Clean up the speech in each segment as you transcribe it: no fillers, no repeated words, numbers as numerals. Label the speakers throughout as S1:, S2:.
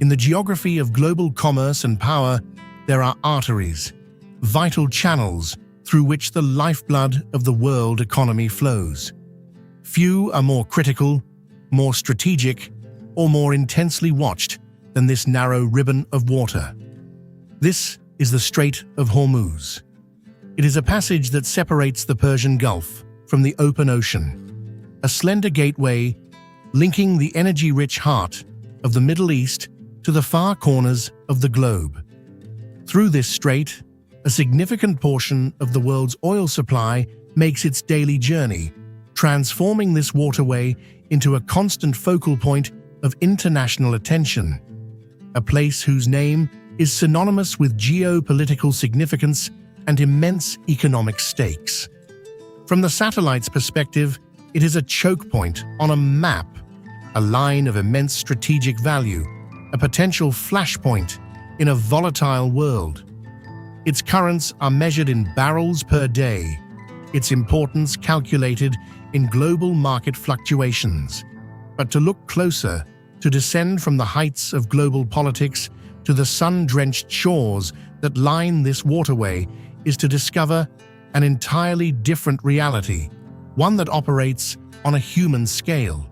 S1: In the geography of global commerce and power, there are arteries, vital channels through which the lifeblood of the world economy flows. Few are more critical, more strategic, or more intensely watched than this narrow ribbon of water. This is the Strait of Hormuz. It is a passage that separates the Persian Gulf from the open ocean, a slender gateway linking the energy-rich heart of the Middle East to the far corners of the globe. Through this strait, a significant portion of the world's oil supply makes its daily journey, transforming this waterway into a constant focal point of international attention, a place whose name is synonymous with geopolitical significance and immense economic stakes. From the satellite's perspective, it is a choke point on a map, a line of immense strategic value, a potential flashpoint in a volatile world. Its currents are measured in barrels per day, its importance calculated in global market fluctuations. But to look closer, to descend from the heights of global politics to the sun-drenched shores that line this waterway, is to discover an entirely different reality, one that operates on a human scale.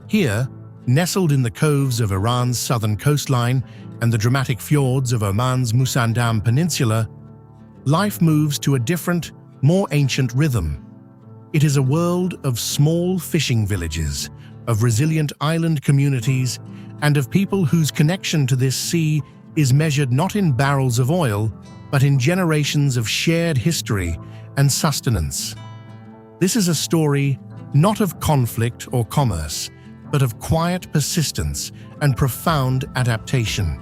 S1: Here, nestled in the coves of Iran's southern coastline and the dramatic fjords of Oman's Musandam Peninsula, life moves to a different, more ancient rhythm. It is a world of small fishing villages, of resilient island communities, and of people whose connection to this sea is measured not in barrels of oil, but in generations of shared history and sustenance. This is a story not of conflict or commerce, but of quiet persistence and profound adaptation.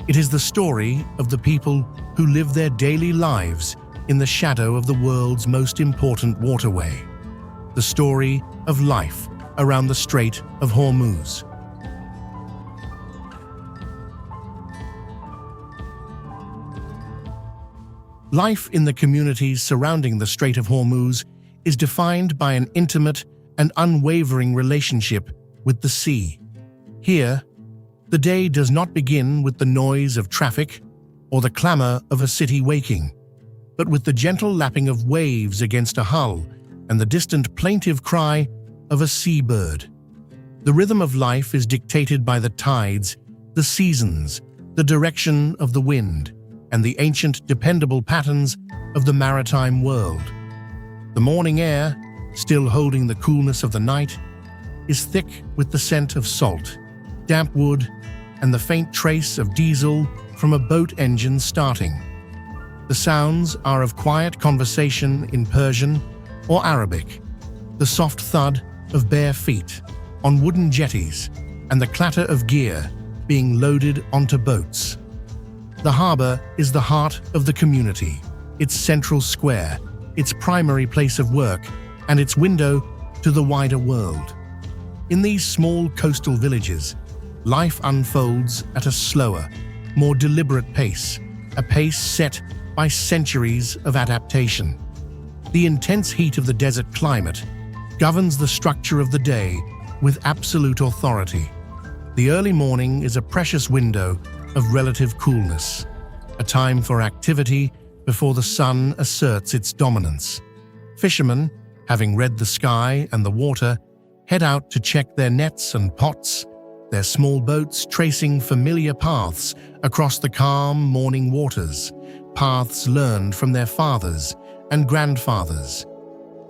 S1: It is the story of the people who live their daily lives in the shadow of the world's most important waterway. The story of life around the Strait of Hormuz. Life in the communities surrounding the Strait of Hormuz is defined by an intimate and unwavering relationship with the sea. Here, the day does not begin with the noise of traffic or the clamor of a city waking, but with the gentle lapping of waves against a hull and the distant plaintive cry of a seabird. The rhythm of life is dictated by the tides, the seasons, the direction of the wind, and the ancient dependable patterns of the maritime world. The morning air, still holding the coolness of the night, is thick with the scent of salt, damp wood, and the faint trace of diesel from a boat engine starting. The sounds are of quiet conversation in Persian or Arabic, the soft thud of bare feet on wooden jetties, and the clatter of gear being loaded onto boats. The harbor is the heart of the community, its central square, its primary place of work, and its window to the wider world. In these small coastal villages, life unfolds at a slower, more deliberate pace, a pace set by centuries of adaptation. The intense heat of the desert climate governs the structure of the day with absolute authority. The early morning is a precious window of relative coolness, a time for activity before the sun asserts its dominance. Fishermen, having read the sky and the water, head out to check their nets and pots, their small boats tracing familiar paths across the calm morning waters, paths learned from their fathers and grandfathers.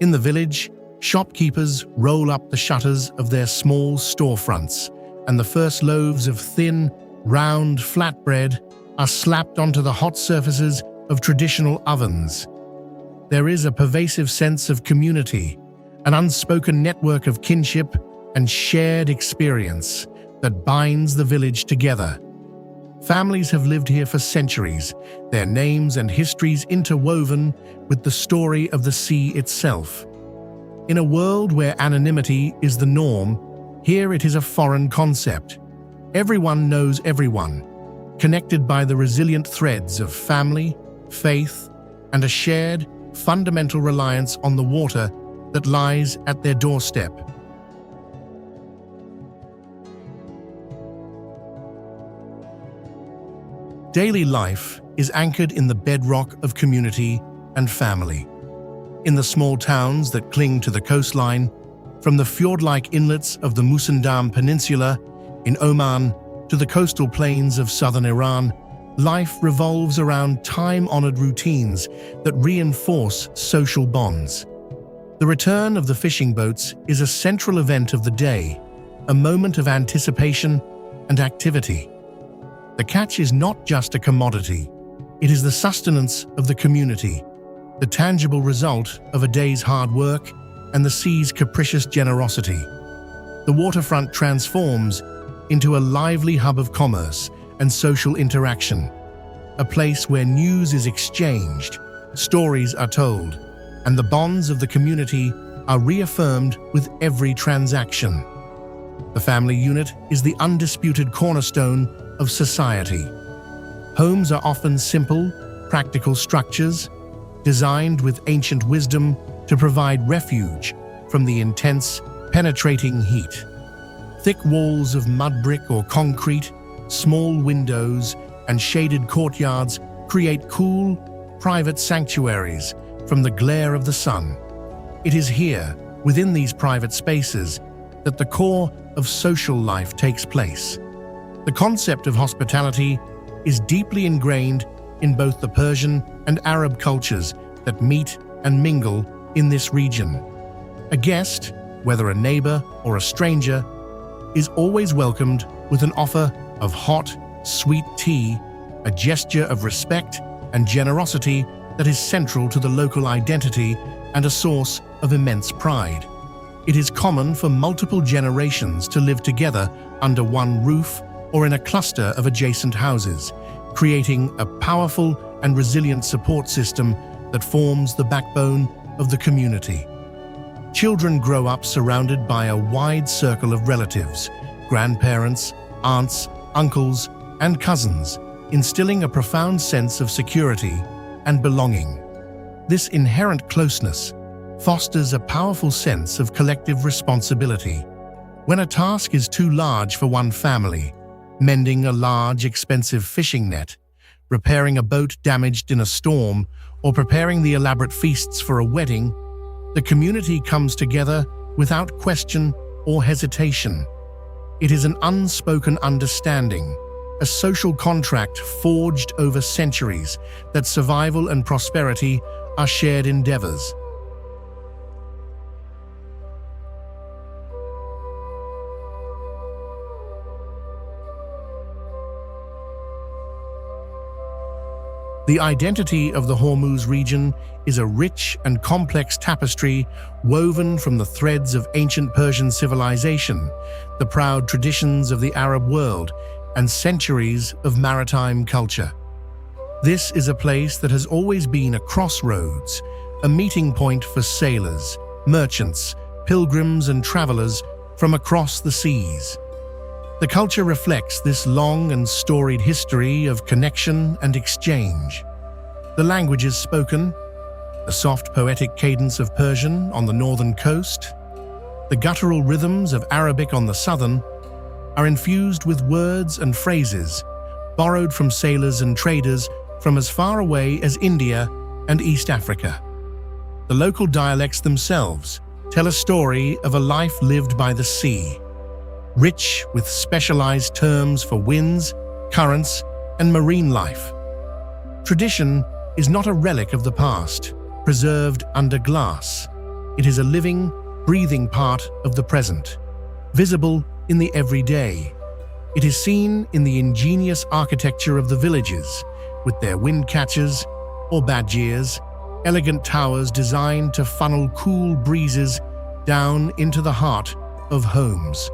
S1: In the village, shopkeepers roll up the shutters of their small storefronts, and the first loaves of thin, round flatbread are slapped onto the hot surfaces of traditional ovens. There is a pervasive sense of community, an unspoken network of kinship and shared experience that binds the village together. Families have lived here for centuries, their names and histories interwoven with the story of the sea itself. In a world where anonymity is the norm, here it is a foreign concept. Everyone knows everyone, connected by the resilient threads of family, faith, and a shared, fundamental reliance on the water that lies at their doorstep. Daily life is anchored in the bedrock of community and family. In the small towns that cling to the coastline, from the fjord-like inlets of the Musandam Peninsula in Oman to the coastal plains of southern Iran, life revolves around time-honored routines that reinforce social bonds. The return of the fishing boats is a central event of the day, a moment of anticipation and activity. The catch is not just a commodity, it is the sustenance of the community, the tangible result of a day's hard work and the sea's capricious generosity. The waterfront transforms into a lively hub of commerce and social interaction, a place where news is exchanged, stories are told, and the bonds of the community are reaffirmed with every transaction. The family unit is the undisputed cornerstone of society. Homes are often simple, practical structures, designed with ancient wisdom to provide refuge from the intense, penetrating heat. Thick walls of mud brick or concrete, small windows, and shaded courtyards create cool, private sanctuaries from the glare of the sun. It is here, within these private spaces, that the core of social life takes place. The concept of hospitality is deeply ingrained in both the Persian and Arab cultures that meet and mingle in this region. A guest, whether a neighbor or a stranger, is always welcomed with an offer of hot, sweet tea, a gesture of respect and generosity that is central to the local identity and a source of immense pride. It is common for multiple generations to live together under one roof or in a cluster of adjacent houses, creating a powerful and resilient support system that forms the backbone of the community. Children grow up surrounded by a wide circle of relatives, grandparents, aunts, uncles, and cousins, instilling a profound sense of security and belonging. This inherent closeness fosters a powerful sense of collective responsibility. When a task is too large for one family, mending a large, expensive fishing net, repairing a boat damaged in a storm, or preparing the elaborate feasts for a wedding, the community comes together without question or hesitation. It is an unspoken understanding, a social contract forged over centuries that survival and prosperity are shared endeavors. The identity of the Hormuz region is a rich and complex tapestry woven from the threads of ancient Persian civilization, the proud traditions of the Arab world, and centuries of maritime culture. This is a place that has always been a crossroads, a meeting point for sailors, merchants, pilgrims, and travelers from across the seas. The culture reflects this long and storied history of connection and exchange. The languages spoken, the soft poetic cadence of Persian on the northern coast, the guttural rhythms of Arabic on the southern, are infused with words and phrases borrowed from sailors and traders from as far away as India and East Africa. The local dialects themselves tell a story of a life lived by the sea, rich with specialized terms for winds, currents, and marine life. Tradition is not a relic of the past, preserved under glass. It is a living, breathing part of the present, visible in the everyday. It is seen in the ingenious architecture of the villages, with their wind catchers or badgirs, elegant towers designed to funnel cool breezes down into the heart of homes.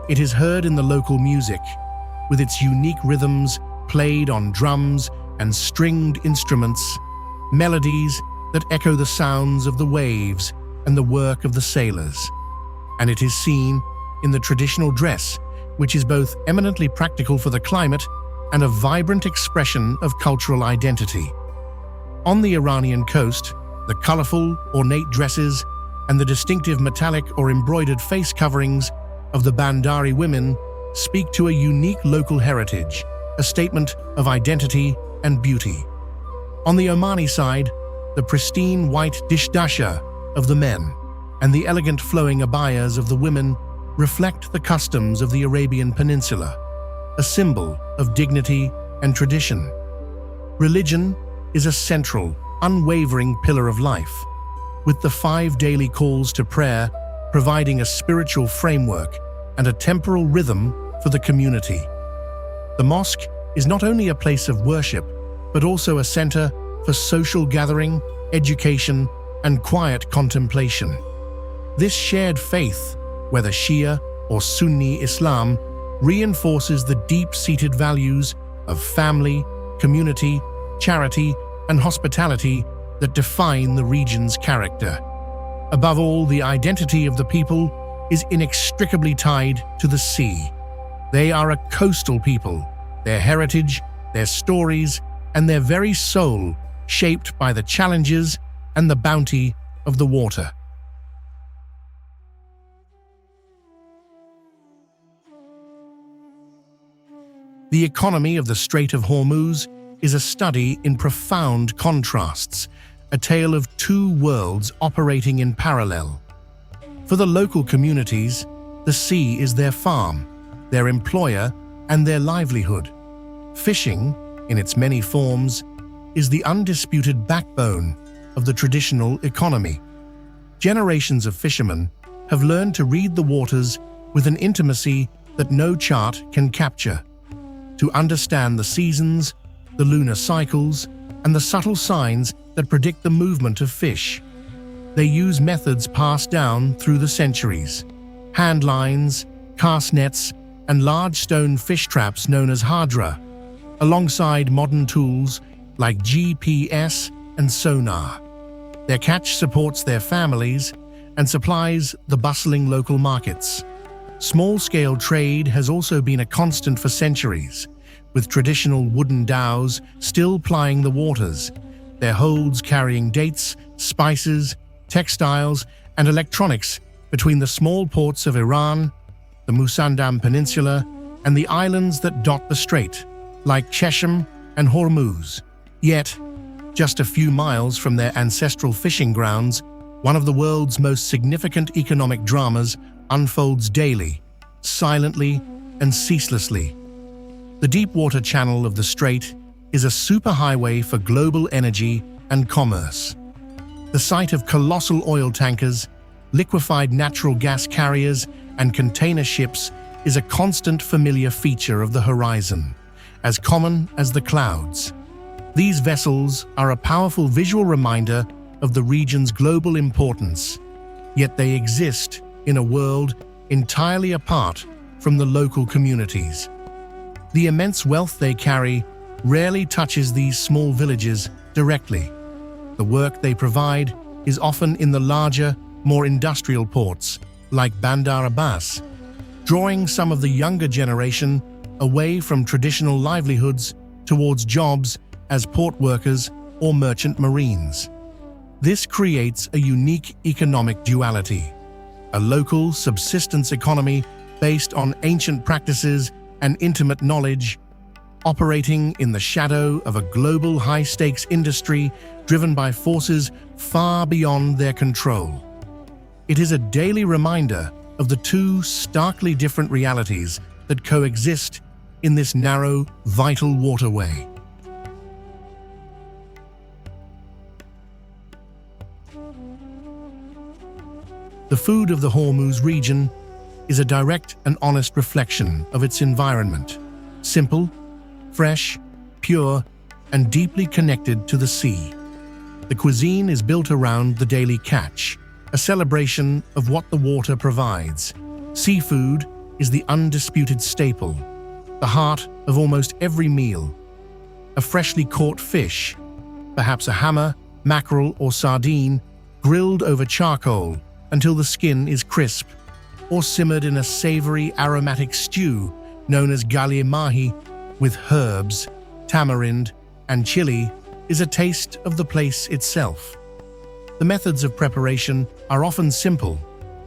S1: It is heard in the local music, with its unique rhythms played on drums and stringed instruments, melodies that echo the sounds of the waves and the work of the sailors. And it is seen in the traditional dress, which is both eminently practical for the climate and a vibrant expression of cultural identity. On the Iranian coast, the colorful, ornate dresses and the distinctive metallic or embroidered face coverings of the Bandari women speak to a unique local heritage, a statement of identity and beauty. On the Omani side, the pristine white dishdasha of the men and the elegant flowing abayas of the women reflect the customs of the Arabian Peninsula, a symbol of dignity and tradition. Religion is a central, unwavering pillar of life, with the 5 daily calls to prayer providing a spiritual framework and a temporal rhythm for the community. The mosque is not only a place of worship, but also a center for social gathering, education, and quiet contemplation. This shared faith, whether Shia or Sunni Islam, reinforces the deep-seated values of family, community, charity, and hospitality that define the region's character. Above all, the identity of the people is inextricably tied to the sea. They are a coastal people, their heritage, their stories, and their very soul shaped by the challenges and the bounty of the water. The economy of the Strait of Hormuz is a study in profound contrasts, a tale of 2 worlds operating in parallel. For the local communities, the sea is their farm, their employer, and their livelihood. Fishing, in its many forms, is the undisputed backbone of the traditional economy. Generations of fishermen have learned to read the waters with an intimacy that no chart can capture, to understand the seasons, the lunar cycles, and the subtle signs that predict the movement of fish. They use methods passed down through the centuries: hand lines, cast nets, and large stone fish traps known as hadra, alongside modern tools like GPS and sonar. Their catch supports their families and supplies the bustling local markets. Small-scale trade has also been a constant for centuries, with traditional wooden dhows still plying the waters, their holds carrying dates, spices, textiles, and electronics between the small ports of Iran, the Musandam Peninsula, and the islands that dot the strait, like Chesham and Hormuz. Yet, just a few miles from their ancestral fishing grounds, one of the world's most significant economic dramas unfolds daily, silently and ceaselessly. The deep-water channel of the strait is a superhighway for global energy and commerce. The site of colossal oil tankers, liquefied natural gas carriers, and container ships is a constant familiar feature of the horizon, as common as the clouds. These vessels are a powerful visual reminder of the region's global importance, yet they exist in a world entirely apart from the local communities. The immense wealth they carry rarely touches these small villages directly. The work they provide is often in the larger, more industrial ports, like Bandar Abbas, drawing some of the younger generation away from traditional livelihoods towards jobs as port workers or merchant marines. This creates a unique economic duality: a local subsistence economy based on ancient practices and intimate knowledge, operating in the shadow of a global high-stakes industry driven by forces far beyond their control. It is a daily reminder of the 2 starkly different realities that coexist in this narrow, vital waterway. The food of the Hormuz region is a direct and honest reflection of its environment: simple, fresh, pure, and deeply connected to the sea. The cuisine is built around the daily catch, a celebration of what the water provides. Seafood is the undisputed staple, the heart of almost every meal. A freshly caught fish, perhaps a hammer, mackerel, or sardine, grilled over charcoal until the skin is crisp, or simmered in a savory aromatic stew known as gali mahi with herbs, tamarind, and chili, is a taste of the place itself. The methods of preparation are often simple,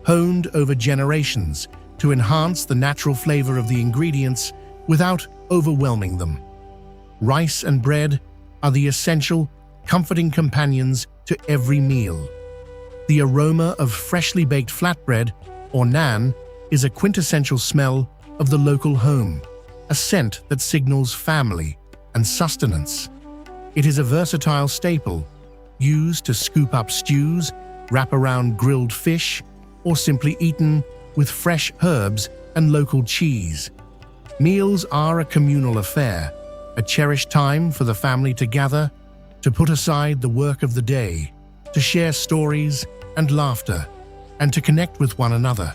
S1: honed over generations to enhance the natural flavor of the ingredients without overwhelming them. Rice and bread are the essential, comforting companions to every meal. The aroma of freshly baked flatbread, or naan, is a quintessential smell of the local home, a scent that signals family and sustenance. It is a versatile staple, used to scoop up stews, wrap around grilled fish, or simply eaten with fresh herbs and local cheese. Meals are a communal affair, a cherished time for the family to gather, to put aside the work of the day, to share stories and laughter, and to connect with one another.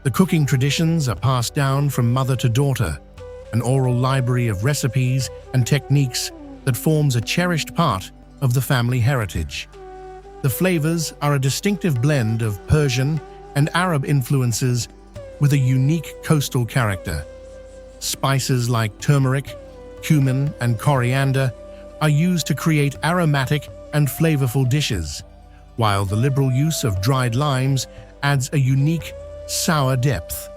S1: The cooking traditions are passed down from mother to daughter, an oral library of recipes and techniques that forms a cherished part of the family heritage. The flavors are a distinctive blend of Persian and Arab influences with a unique coastal character. Spices like turmeric, cumin, and coriander are used to create aromatic and flavorful dishes, while the liberal use of dried limes adds a unique, sour depth.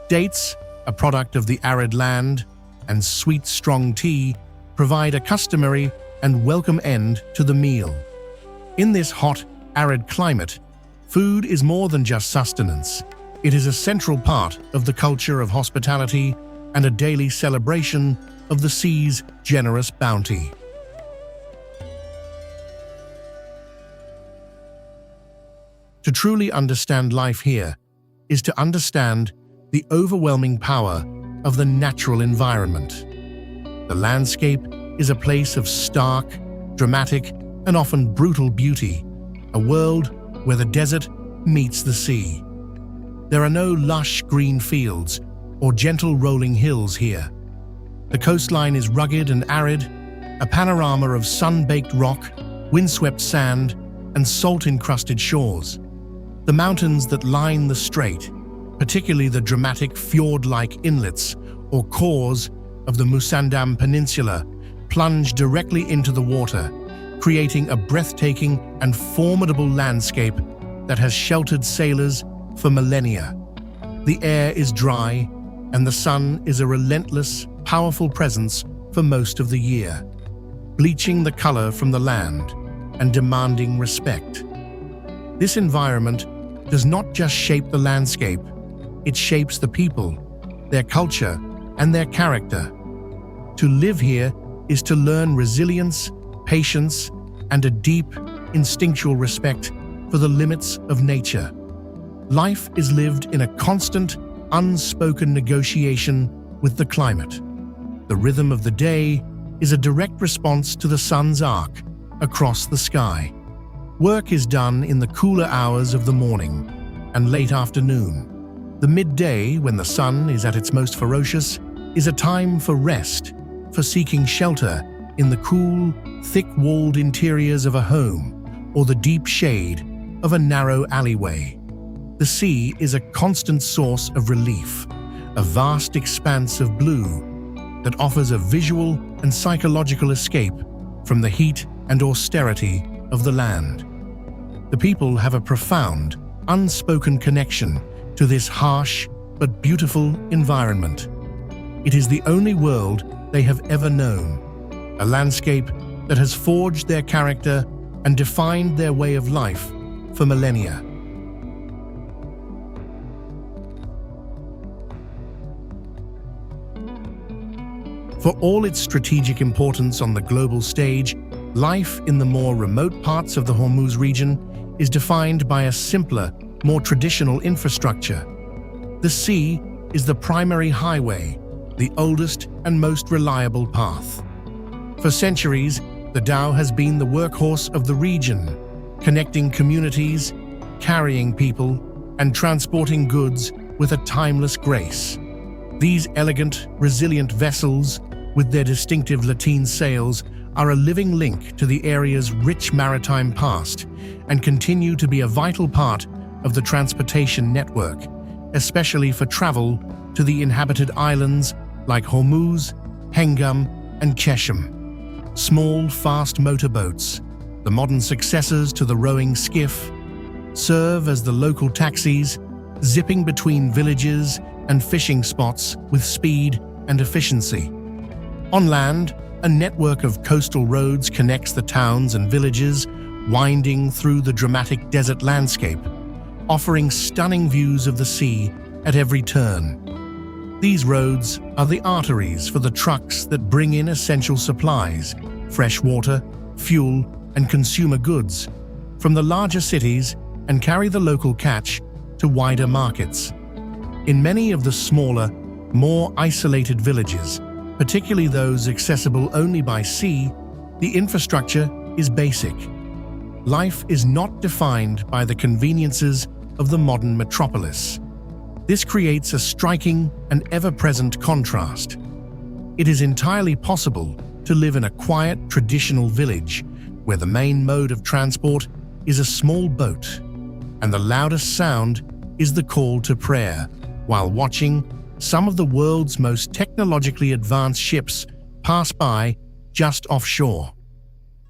S1: Dates, a product of the arid land, and sweet, strong tea provide a customary and welcome end to the meal. In this hot, arid climate, food is more than just sustenance. It is a central part of the culture of hospitality and a daily celebration of the sea's generous bounty. To truly understand life here is to understand the overwhelming power of the natural environment. The landscape is a place of stark, dramatic, and often brutal beauty, a world where the desert meets the sea. There are no lush green fields or gentle rolling hills here. The coastline is rugged and arid, a panorama of sun-baked rock, windswept sand, and salt-encrusted shores. The mountains that line the strait, particularly the dramatic fjord-like inlets or khors of the Musandam Peninsula, plunge directly into the water, creating a breathtaking and formidable landscape that has sheltered sailors for millennia. The air is dry, and the sun is a relentless, powerful presence for most of the year, bleaching the color from the land and demanding respect. This environment does not just shape the landscape, it shapes the people, their culture, and their character. To live here is to learn resilience, patience, and a deep, instinctual respect for the limits of nature. Life is lived in a constant, unspoken negotiation with the climate. The rhythm of the day is a direct response to the sun's arc across the sky. Work is done in the cooler hours of the morning and late afternoon. The midday, when the sun is at its most ferocious, is a time for rest, for seeking shelter in the cool, thick-walled interiors of a home or the deep shade of a narrow alleyway. The sea is a constant source of relief, a vast expanse of blue that offers a visual and psychological escape from the heat and austerity of the land. The people have a profound, unspoken connection to this harsh but beautiful environment. It is the only world they have ever known, a landscape that has forged their character and defined their way of life for millennia. For all its strategic importance on the global stage, life in the more remote parts of the Hormuz region is defined by a simpler, more traditional infrastructure. The sea is the primary highway, the oldest and most reliable path. For centuries, the dhow has been the workhorse of the region, connecting communities, carrying people, and transporting goods with a timeless grace. These elegant, resilient vessels, with their distinctive lateen sails, are a living link to the area's rich maritime past and continue to be a vital part of the transportation network, especially for travel to the inhabited islands like Hormuz, Hengam, and Chesham. Small, fast motorboats, the modern successors to the rowing skiff, serve as the local taxis, zipping between villages and fishing spots with speed and efficiency. On land, a network of coastal roads connects the towns and villages, winding through the dramatic desert landscape, offering stunning views of the sea at every turn. These roads are the arteries for the trucks that bring in essential supplies, fresh water, fuel, and consumer goods from the larger cities and carry the local catch to wider markets. In many of the smaller, more isolated villages, particularly those accessible only by sea, the infrastructure is basic. Life is not defined by the conveniences of the modern metropolis. This creates a striking and ever-present contrast. It is entirely possible to live in a quiet, traditional village where the main mode of transport is a small boat, and the loudest sound is the call to prayer, while watching some of the world's most technologically advanced ships pass by just offshore.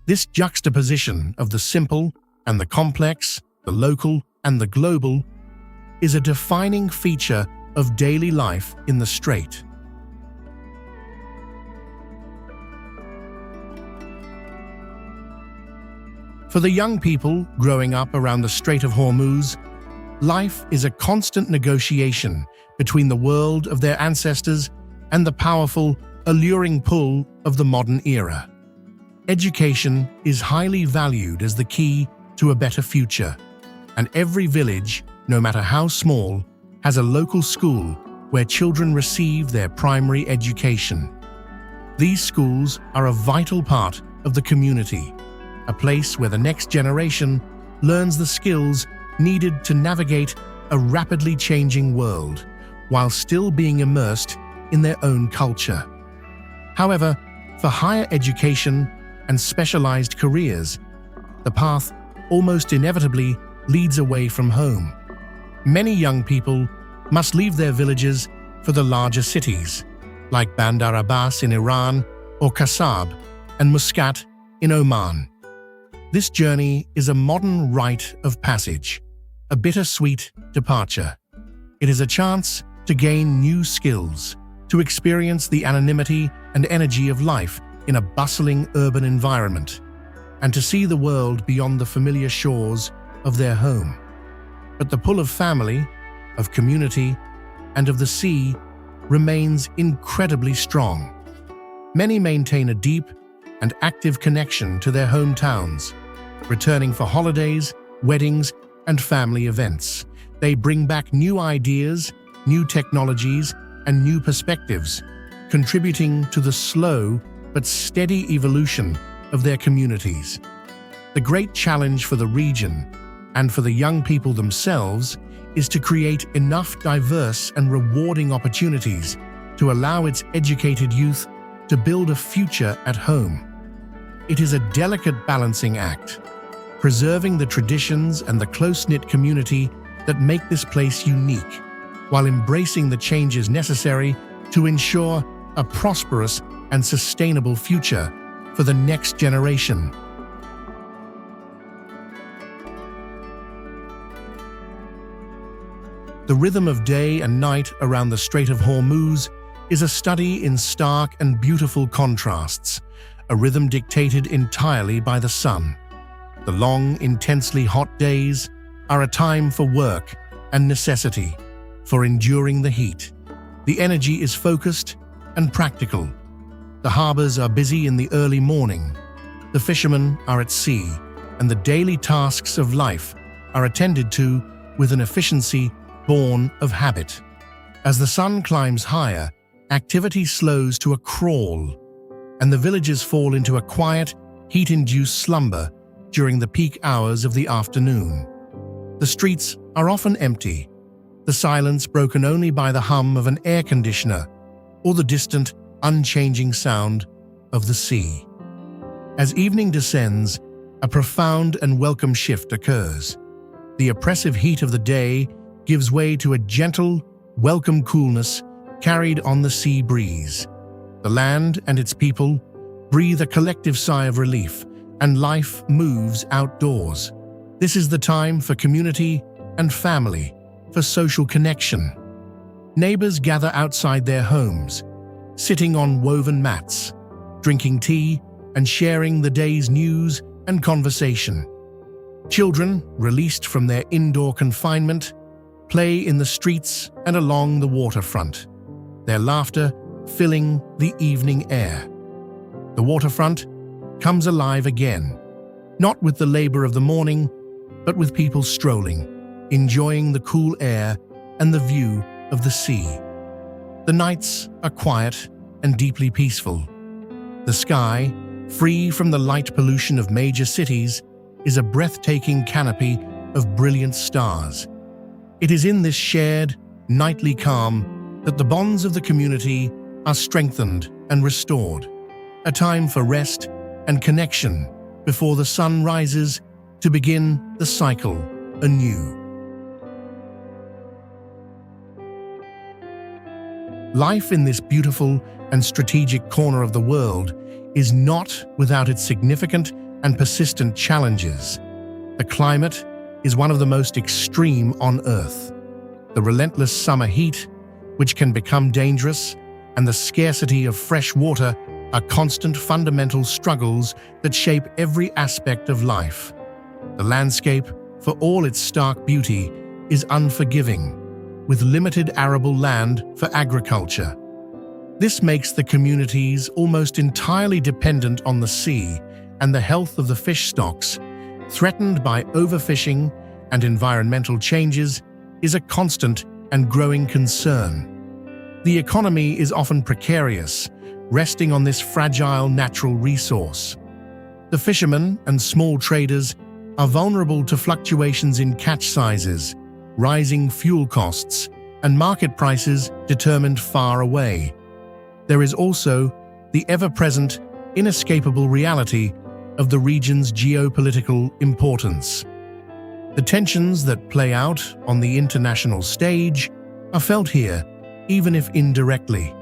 S1: This juxtaposition of the simple and the complex, the local and the global, is a defining feature of daily life in the Strait. For the young people growing up around the Strait of Hormuz, life is a constant negotiation between the world of their ancestors and the powerful, alluring pull of the modern era. Education is highly valued as the key to a better future, and every village, no matter how small, has a local school where children receive their primary education. These schools are a vital part of the community, a place where the next generation learns the skills needed to navigate a rapidly changing world while still being immersed in their own culture. However, for higher education and specialized careers, the path almost inevitably leads away from home. Many young people must leave their villages for the larger cities, like Bandar Abbas in Iran or Kasab and Muscat in Oman. This journey is a modern rite of passage, a bittersweet departure. It is a chance to gain new skills, to experience the anonymity and energy of life in a bustling urban environment, and to see the world beyond the familiar shores of their home. But the pull of family, of community, and of the sea remains incredibly strong. Many maintain a deep and active connection to their hometowns, returning for holidays, weddings, and family events. They bring back new ideas, new technologies, and new perspectives, contributing to the slow but steady evolution of their communities. The great challenge for the region, and for the young people themselves, is to create enough diverse and rewarding opportunities to allow its educated youth to build a future at home. It is a delicate balancing act, preserving the traditions and the close-knit community that make this place unique, while embracing the changes necessary to ensure a prosperous and sustainable future for the next generation. The rhythm of day and night around the Strait of Hormuz is a study in stark and beautiful contrasts, a rhythm dictated entirely by the sun. The long, intensely hot days are a time for work and necessity, for enduring the heat. The energy is focused and practical. The harbors are busy in the early morning. The fishermen are at sea, and the daily tasks of life are attended to with an efficiency born of habit. As the sun climbs higher, activity slows to a crawl, and the villages fall into a quiet, heat-induced slumber during the peak hours of the afternoon. The streets are often empty, the silence broken only by the hum of an air conditioner or the distant, unchanging sound of the sea. As evening descends, a profound and welcome shift occurs. The oppressive heat of the day gives way to a gentle, welcome coolness carried on the sea breeze. The land and its people breathe a collective sigh of relief, and life moves outdoors. This is the time for community and family, for social connection. Neighbors gather outside their homes, sitting on woven mats, drinking tea and sharing the day's news and conversation. Children, released from their indoor confinement, play in the streets and along the waterfront, their laughter filling the evening air. The waterfront comes alive again, not with the labor of the morning, but with people strolling, enjoying the cool air and the view of the sea. The nights are quiet and deeply peaceful. The sky, free from the light pollution of major cities, is a breathtaking canopy of brilliant stars. It is in this shared, nightly calm that the bonds of the community are strengthened and restored, a time for rest and connection before the sun rises to begin the cycle anew. Life in this beautiful and strategic corner of the world is not without its significant and persistent challenges. The climate is one of the most extreme on Earth. The relentless summer heat, which can become dangerous, and the scarcity of fresh water are constant fundamental struggles that shape every aspect of life. The landscape, for all its stark beauty, is unforgiving, with limited arable land for agriculture. This makes the communities almost entirely dependent on the sea, and the health of the fish stocks, threatened by overfishing and environmental changes, is a constant and growing concern. The economy is often precarious, resting on this fragile natural resource. The fishermen and small traders are vulnerable to fluctuations in catch sizes, rising fuel costs, and market prices determined far away. There is also the ever-present, inescapable reality of the region's geopolitical importance. The tensions that play out on the international stage are felt here, even if indirectly.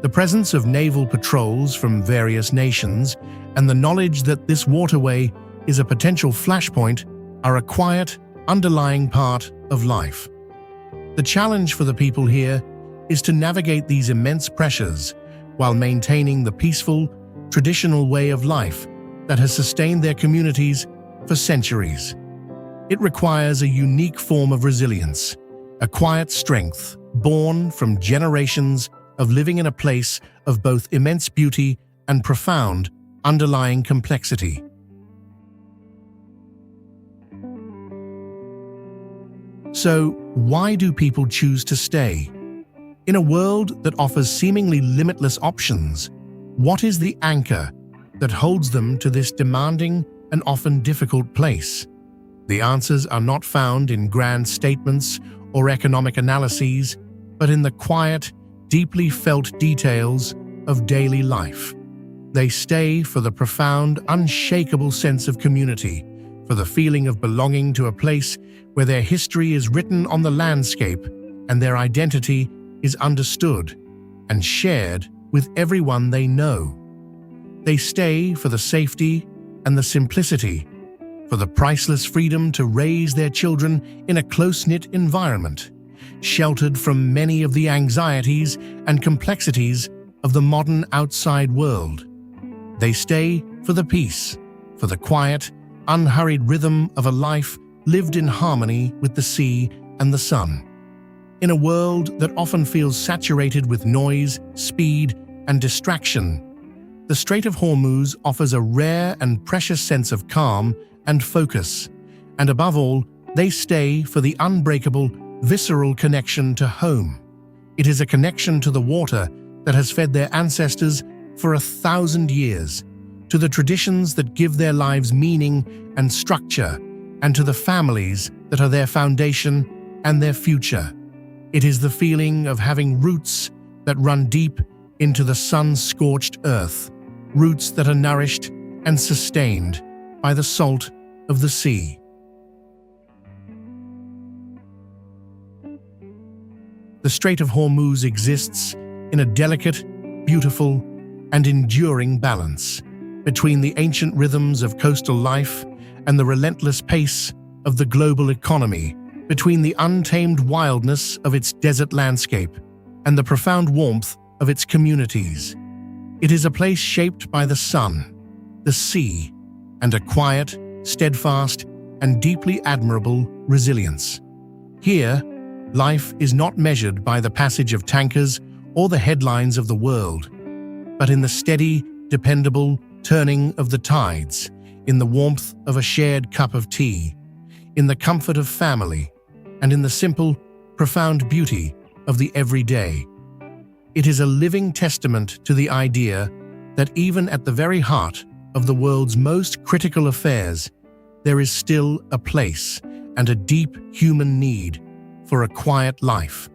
S1: The presence of naval patrols from various nations and the knowledge that this waterway is a potential flashpoint are a quiet, underlying part of life. The challenge for the people here is to navigate these immense pressures while maintaining the peaceful, traditional way of life that has sustained their communities for centuries. It requires a unique form of resilience, a quiet strength born from generations of living in a place of both immense beauty and profound underlying complexity. So, why do people choose to stay? In a world that offers seemingly limitless options, what is the anchor that holds them to this demanding and often difficult place? The answers are not found in grand statements or economic analyses, but in the quiet, deeply felt details of daily life. They stay for the profound, unshakable sense of community, for the feeling of belonging to a place where their history is written on the landscape and their identity is understood and shared with everyone they know. They stay for the safety and the simplicity, for the priceless freedom to raise their children in a close-knit environment, sheltered from many of the anxieties and complexities of the modern outside world. They stay for the peace, for the quiet, unhurried rhythm of a life lived in harmony with the sea and the sun. In a world that often feels saturated with noise, speed, and distraction, the Strait of Hormuz offers a rare and precious sense of calm and focus, and above all, they stay for the unbreakable, visceral connection to home. It is a connection to the water that has fed their ancestors for 1,000 years, to the traditions that give their lives meaning and structure, and to the families that are their foundation and their future. It is the feeling of having roots that run deep into the sun-scorched earth, roots that are nourished and sustained by the salt of the sea. The Strait of Hormuz exists in a delicate, beautiful, and enduring balance between the ancient rhythms of coastal life and the relentless pace of the global economy, between the untamed wildness of its desert landscape and the profound warmth of its communities. It is a place shaped by the sun, the sea, and a quiet, steadfast, and deeply admirable resilience. Here, life is not measured by the passage of tankers or the headlines of the world, but in the steady, dependable turning of the tides, in the warmth of a shared cup of tea, in the comfort of family, and in the simple, profound beauty of the everyday. It is a living testament to the idea that even at the very heart of the world's most critical affairs, there is still a place and a deep human need for a quiet life.